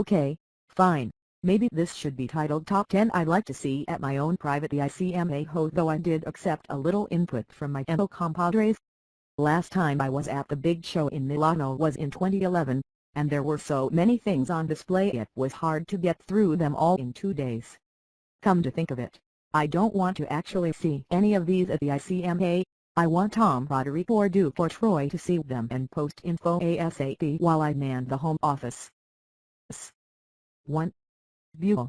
Okay, fine. Maybe this should be titled Top 10 I'd Like to See at My Own Private EICMA, though I did accept a little input from my fellow compadres. Last time I was at the big show in Milano was in 2011, and there were so many things on display it was hard to get through them all in 2 days. Come to think of it, I don't want to actually see any of these at the EICMA. I want Tom Roderick or Duke or Troy to see them and post info ASAP while I man the home office. 1. Buell.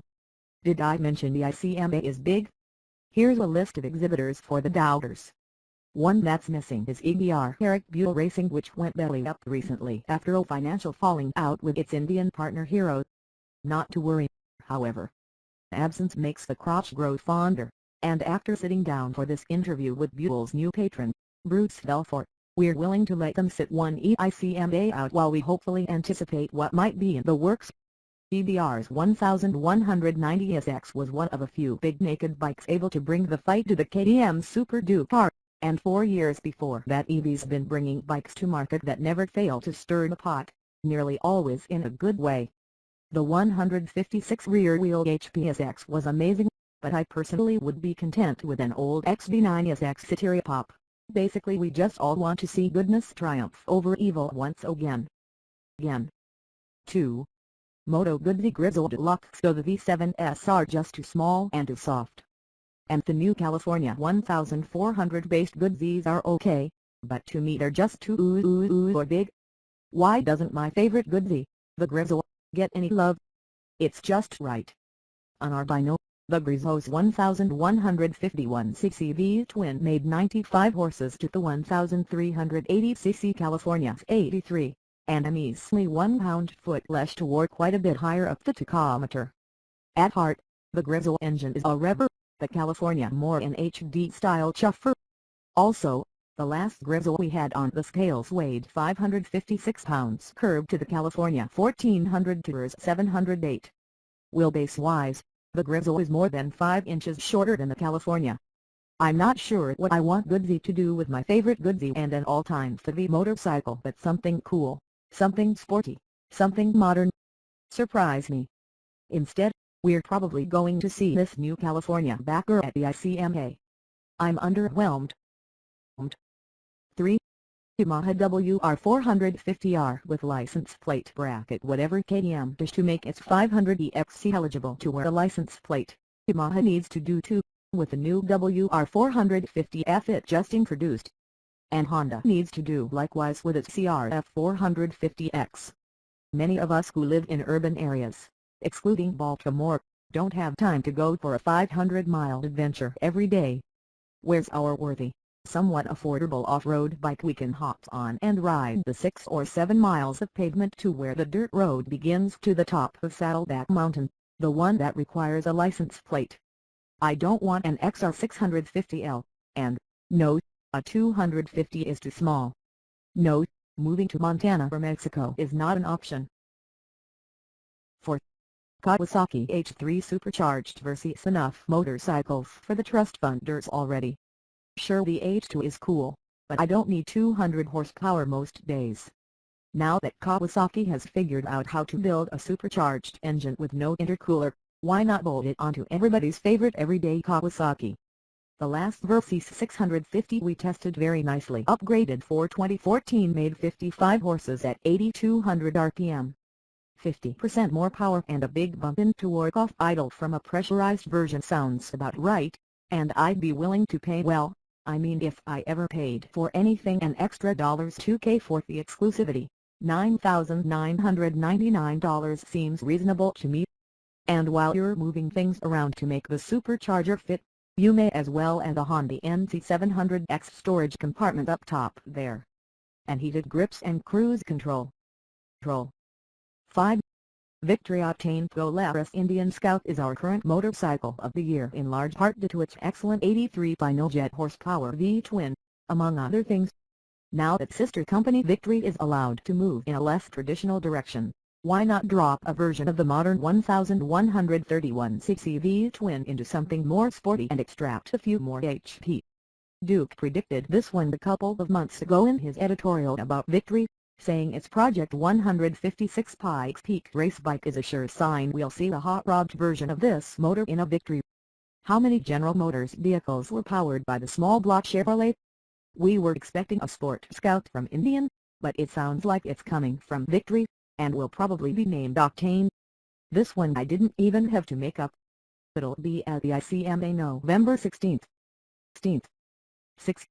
Did I mention the EICMA is big? Here's a list of exhibitors for the doubters. One that's missing is Eric Buell Racing, which went belly up recently after a financial falling out with its Indian partner Hero. Not to worry, however. Absence makes the crotch grow fonder, and after sitting down for this interview with Buell's new patron, Bruce Belfort, we're willing to let them sit one EICMA out while we hopefully anticipate what might be in the works. PBR's 1190 SX was one of a few big naked bikes able to bring the fight to the KTM Super Duke R, and 4 years before that EV's been bringing bikes to market that never fail to stir the pot, nearly always in a good way. The 156 rear-wheel HP SX was amazing, but I personally would be content with an old XD9 SX Citeria Pop. Basically we just all want to see goodness triumph over evil once again. 2. Moto Guzzi Griso Delux-o. The V7s are just too small and too soft. And the new California 1400 based Guzzis are okay, but to me they're just too or big. Why doesn't my favorite Guzzi, the Griso, get any love? It's just right. On our dyno, the Griso's 1151cc V-twin made 95 horses to the 1380cc California's 83, and a measly 1 pound-foot less toward quite a bit higher up the tachometer. At heart, the Griso engine is a revver, the California more an HD-style chuffer. Also, the last Griso we had on the scales weighed 556 pounds curbed to the California 1400 Tours 708. Wheelbase-wise, the Griso is more than 5 inches shorter than the California. I'm not sure what I want Guzzi to do with my favorite Guzzi and an all-time Favi motorcycle, but something cool, something sporty, something modern. Surprise me. Instead, we're probably going to see this new California backer at the EICMA. I'm underwhelmed. 3. Yamaha WR450R with license plate bracket whatever KTM does to make its 500 E-XC eligible to wear a license plate, Yamaha needs to do too, with the new WR450F it just introduced. And Honda needs to do likewise with its CRF 450X. Many of us who live in urban areas, excluding Baltimore, don't have time to go for a 500-mile adventure every day. Where's our worthy, somewhat affordable off-road bike we can hop on and ride the 6 or 7 miles of pavement to where the dirt road begins to the top of Saddleback Mountain, the one that requires a license plate? I don't want an XR650L, and, no, a 250 is too small. No, moving to Montana or Mexico is not an option. 4. Kawasaki H3 Supercharged Versys. Enough motorcycles for the trust funders already. Sure, the H2 is cool, but I don't need 200 horsepower most days. Now that Kawasaki has figured out how to build a supercharged engine with no intercooler, why not bolt it onto everybody's favorite everyday Kawasaki? The last Versys 650 we tested very nicely upgraded for 2014 made 55 horses at 8200 RPM. 50% more power and a big bump into work off idle from a pressurized version sounds about right, and I'd be willing to pay, well, I mean if I ever paid for anything, an extra $2K for the exclusivity. $9,999 seems reasonable to me. And while you're moving things around to make the supercharger fit, you may as well add a Honda NC700X storage compartment up top there. And heated grips and cruise control. 5. Victory Octane Polaris Indian Scout is our current motorcycle of the year in large part due to its excellent 83 final jet horsepower V-twin, among other things. Now that sister company Victory is allowed to move in a less traditional direction, why not drop a version of the modern 1131cc V-twin into something more sporty and extract a few more HP? Duke predicted this one a couple of months ago in his editorial about Victory, saying its Project 156 Pikes Peak race bike is a sure sign we'll see a hot-rodded version of this motor in a victory. How many General Motors vehicles were powered by the small block Chevrolet? We were expecting a Sport Scout from Indian, but it sounds like it's coming from Victory, and will probably be named Octane. This one I didn't even have to make up. It'll be at the EICMA November 16th. 6.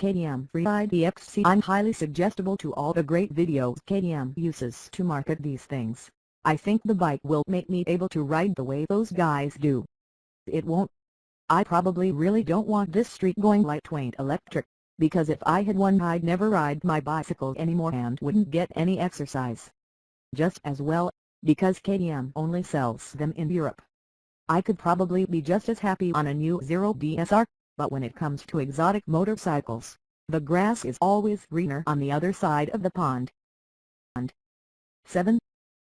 KTM FreeRide E-XC. I'm highly suggestible to all the great videos KTM uses to market these things. I think the bike will make me able to ride the way those guys do. It won't. I probably really don't want this street-going lightweight electric, because if I had one I'd never ride my bicycle anymore and wouldn't get any exercise. Just as well, because KTM only sells them in Europe. I could probably be just as happy on a new Zero DSR, but when it comes to exotic motorcycles, the grass is always greener on the other side of the pond. 7.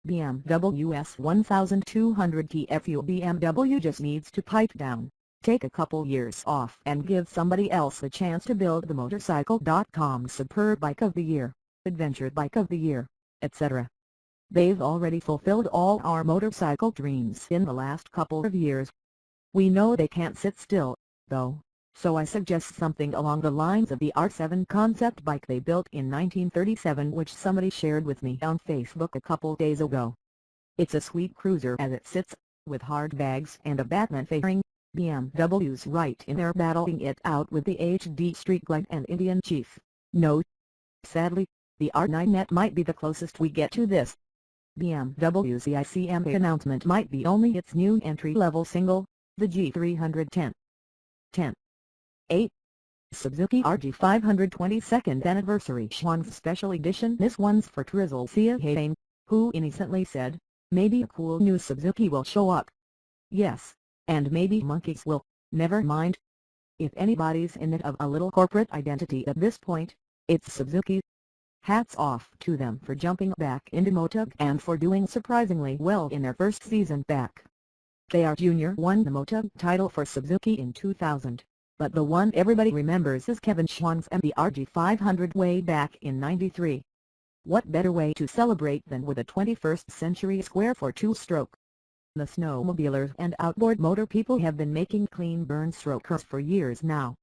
BMW S1200 TFU. BMW just needs to pipe down, take a couple years off and give somebody else the chance to build the motorcycle.com Superb Bike of the Year, Adventure Bike of the Year, etc. They've already fulfilled all our motorcycle dreams in the last couple of years. We know they can't sit still, though, so I suggest something along the lines of the R7 concept bike they built in 1937, which somebody shared with me on Facebook a couple days ago. It's a sweet cruiser as it sits, with hard bags and a Batman fairing. BMW's right in there battling it out with the HD Street Glide and Indian Chief. No. Sadly, the R9 might be the closest we get to this. BMW's EICMA announcement might be only its new entry-level single, the G310. 8. Suzuki RG500 22nd Anniversary Schwantz Special Edition. This one's for Trizzle Ciahane, who innocently said, maybe a cool new Suzuki will show up. Yes, and maybe monkeys will, never mind. If anybody's in need of a little corporate identity at this point, it's Suzuki. Hats off to them for jumping back into Moto and for doing surprisingly well in their first season back. They Junior won the Moto title for Suzuki in 2000, but the one everybody remembers is Kevin Schwantz and the RG500 way back in '93. What better way to celebrate than with a 21st century square for two-stroke? The snowmobilers and outboard motor people have been making clean burn strokers for years now.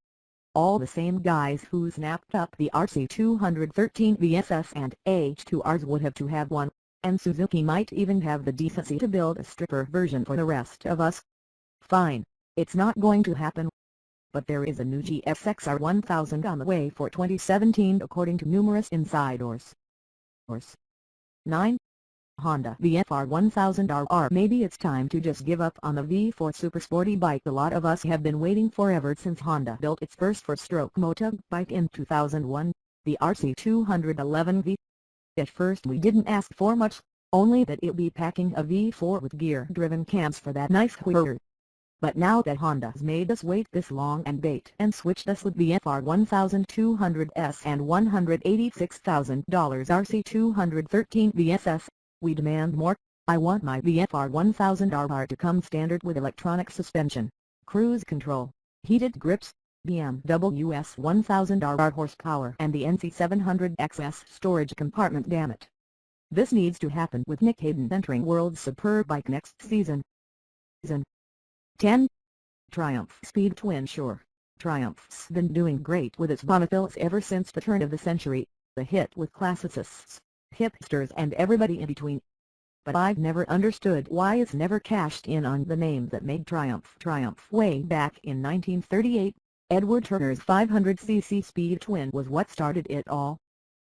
All the same guys who snapped up the RC213 VSS and H2Rs would have to have one, and Suzuki might even have the decency to build a stripper version for the rest of us. Fine, it's not going to happen. But there is a new GSX-R 1000 on the way for 2017 according to numerous insiders. 9. Honda VFR 1000RR. Maybe it's time to just give up on the V4 super sporty bike a lot of us have been waiting for ever since Honda built its first four-stroke moto bike in 2001, the RC211V. At first we didn't ask for much, only that it be packing a V4 with gear-driven cams for that nice whirr. But now that Honda's made us wait this long and bait and switched us with VFR 1200S and $186,000 RC213 VSS, we demand more. I want my VFR 1000RR to come standard with electronic suspension, cruise control, heated grips, BMW S1000RR horsepower and the NC700XS storage compartment. Damn it. This needs to happen with Nick Hayden entering World Superbike Bike next season. 10. Triumph Speed Twin. Sure, Triumph's been doing great with its monofills ever since the turn of the century, the hit with classicists, hipsters and everybody in between. But I've never understood why it's never cashed in on the name that made Triumph Triumph way back in 1938. Edward Turner's 500cc Speed Twin was what started it all.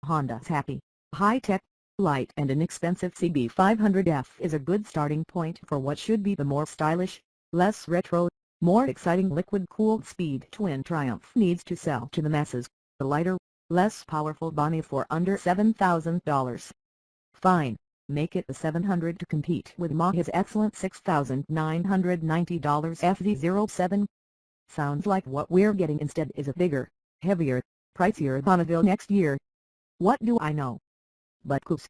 Honda's happy, high-tech, light and inexpensive CB500F is a good starting point for what should be the more stylish, less retro, more exciting liquid-cooled Speed Twin. Triumph needs to sell to the masses, the lighter, less powerful body for under $7,000. Fine, make it the 700 to compete with Yamaha's excellent $6,990 FZ07. Sounds like what we're getting instead is a bigger, heavier, pricier Bonneville next year. What do I know? But oops,